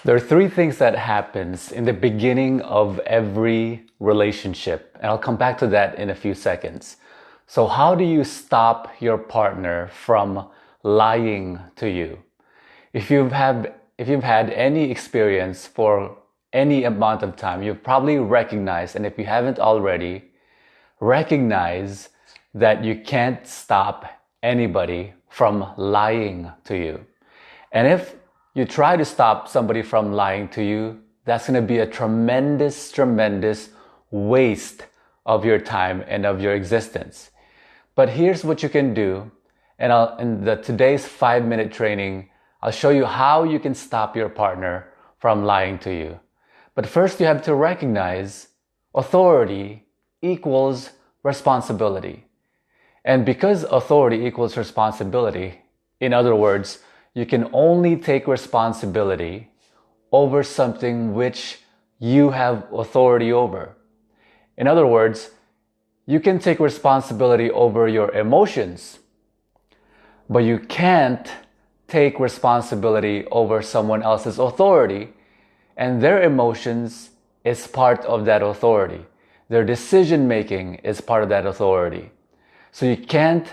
There are three things that happens in the beginning of every relationship, and I'll come back to that in a few seconds. So how do you stop your partner from lying to you? If you've had any experience for any amount of time, you've probably recognized, and if you haven't already, recognize that you can't stop anybody from lying to you. And if you try to stop somebody from lying to you, that's going to be a tremendous, tremendous waste of your time and of your existence. But here's what you can do. And in today's 5-minute training, I'll show you how you can stop your partner from lying to you. But first you have to recognize authority equals responsibility. And because authority equals responsibility, in other words, you can only take responsibility over something which you have authority over. In other words, you can take responsibility over your emotions, but you can't take responsibility over someone else's authority, and their emotions is part of that authority. Their decision making is part of that authority. So you can't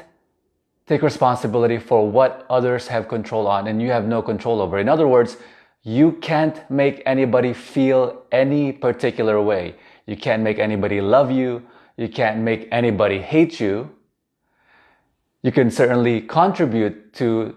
take responsibility for what others have control on and you have no control over. In other words, you can't make anybody feel any particular way. You can't make anybody love you. You can't make anybody hate you. You can certainly contribute to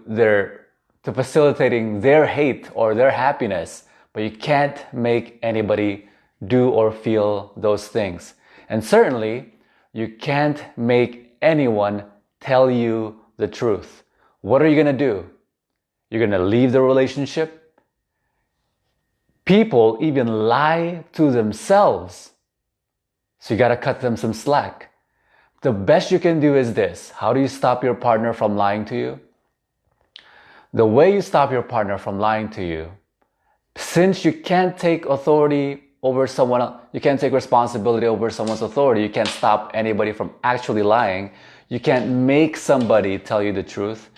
facilitating their hate or their happiness, but you can't make anybody do or feel those things. And certainly, you can't make anyone tell you the truth. What are you going to do? You're going to leave the relationship? People even lie to themselves. So you got to cut them some slack. The best you can do is this. How do you stop your partner from lying to you? The way you stop your partner from lying to you, since you can't take authority over someone else, you can't take responsibility over someone's authority, you can't stop anybody from actually lying, you can't make somebody tell you the truth.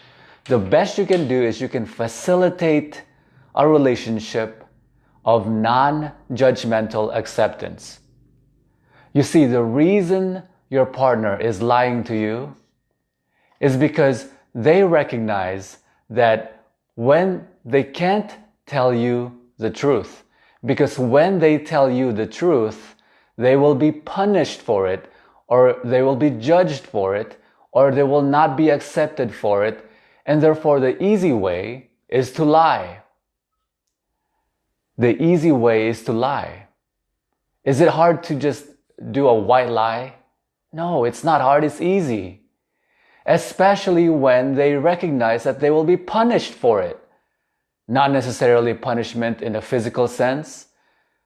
The best you can do is you can facilitate a relationship of non-judgmental acceptance. You see, the reason your partner is lying to you is because they recognize that when they can't tell you the truth, because when they tell you the truth, they will be punished for it, or they will be judged for it, or they will not be accepted for it, and therefore the easy way is to lie. The easy way is to lie. Is it hard to just do a white lie? No, it's not hard, it's easy. Especially when they recognize that they will be punished for it. Not necessarily punishment in the physical sense,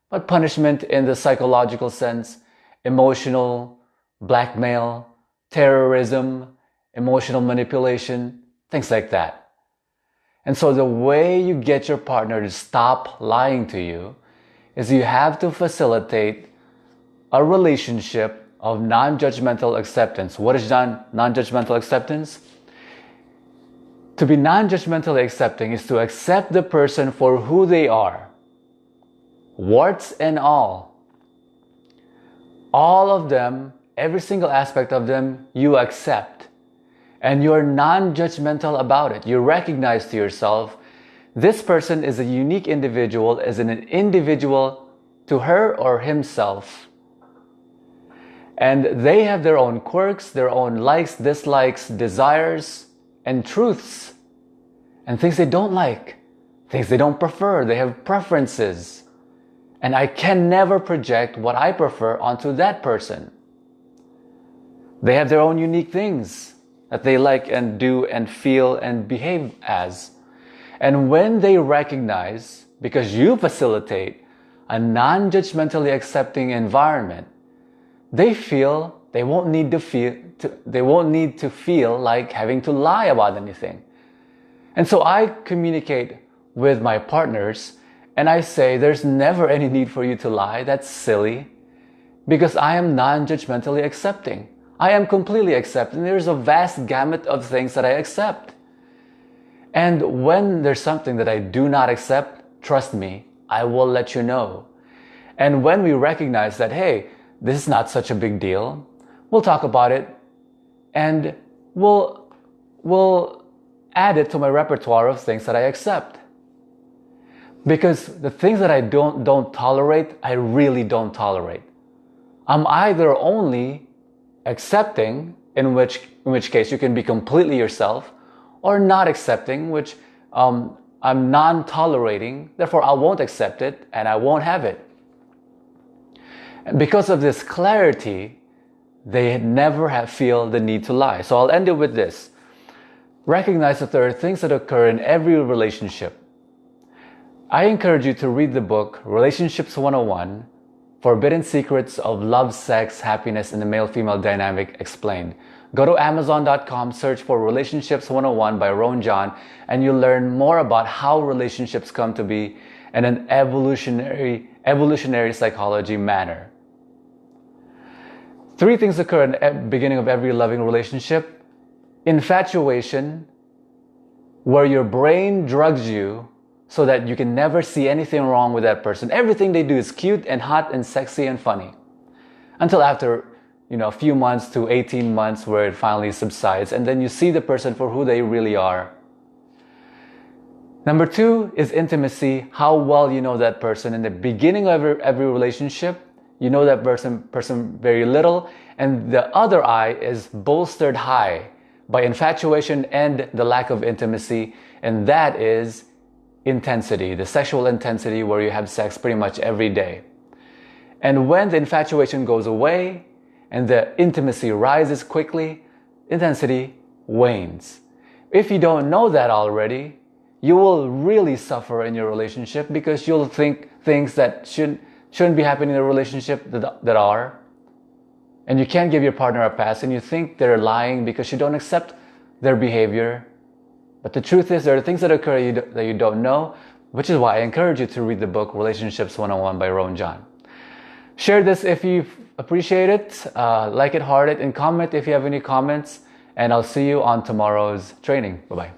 but punishment in the psychological sense, emotional blackmail, terrorism, emotional manipulation, things like that. And so the way you get your partner to stop lying to you is you have to facilitate a relationship of non-judgmental acceptance. What is non-judgmental acceptance? To be non-judgmentally accepting is to accept the person for who they are, warts and all. All of them, every single aspect of them, you accept. And you're non-judgmental about it. You recognize to yourself, this person is a unique individual, is an individual to her or himself. And they have their own quirks, their own likes, dislikes, desires, and truths, and things they don't like, things they don't prefer. They have preferences. And I can never project what I prefer onto that person. They have their own unique things that they like and do and feel and behave as. And when they recognize, because you facilitate a non-judgmentally accepting environment, they feel they won't need to feel like having to lie about anything. And so I communicate with my partners and I say, there's never any need for you to lie. That's silly, because I am non-judgmentally accepting. I am completely accepting. There's a vast gamut of things that I accept. And when there's something that I do not accept, trust me, I will let you know. And when we recognize that, hey, this is not such a big deal, we'll talk about it and we'll add it to my repertoire of things that I accept. Because the things that I don't tolerate, I really don't tolerate. I'm either only accepting, in which case you can be completely yourself, or not accepting, which I'm non-tolerating, therefore I won't accept it and I won't have it. And because of this clarity, they never feel the need to lie. So I'll end it with this. Recognize that there are things that occur in every relationship. I encourage you to read the book Relationships 101, Forbidden Secrets of Love, Sex, Happiness, and the Male-Female Dynamic Explained. Go to Amazon.com, search for Relationships 101 by Ron John, and you'll learn more about how relationships come to be in an evolutionary psychology manner. 3 things occur in the beginning of every loving relationship. Infatuation, where your brain drugs you so that you can never see anything wrong with that person. Everything they do is cute and hot and sexy and funny. Until after, a few months to 18 months where it finally subsides, and then you see the person for who they really are. Number 2 is intimacy, how well you know that person. In the beginning of every relationship, you know that person very little, and the other eye is bolstered high by infatuation and the lack of intimacy, and that is intensity, the sexual intensity where you have sex pretty much every day. And when the infatuation goes away and the intimacy rises quickly, intensity wanes. If you don't know that already, you will really suffer in your relationship because you'll think things that shouldn't be happening in a relationship that are. And you can't give your partner a pass, and you think they're lying because you don't accept their behavior. But the truth is, there are things that occur that you don't know, which is why I encourage you to read the book Relationships 101 by Ron John. Share this if you appreciate it, like it, heart it, and comment if you have any comments. And I'll see you on tomorrow's training. Bye-bye.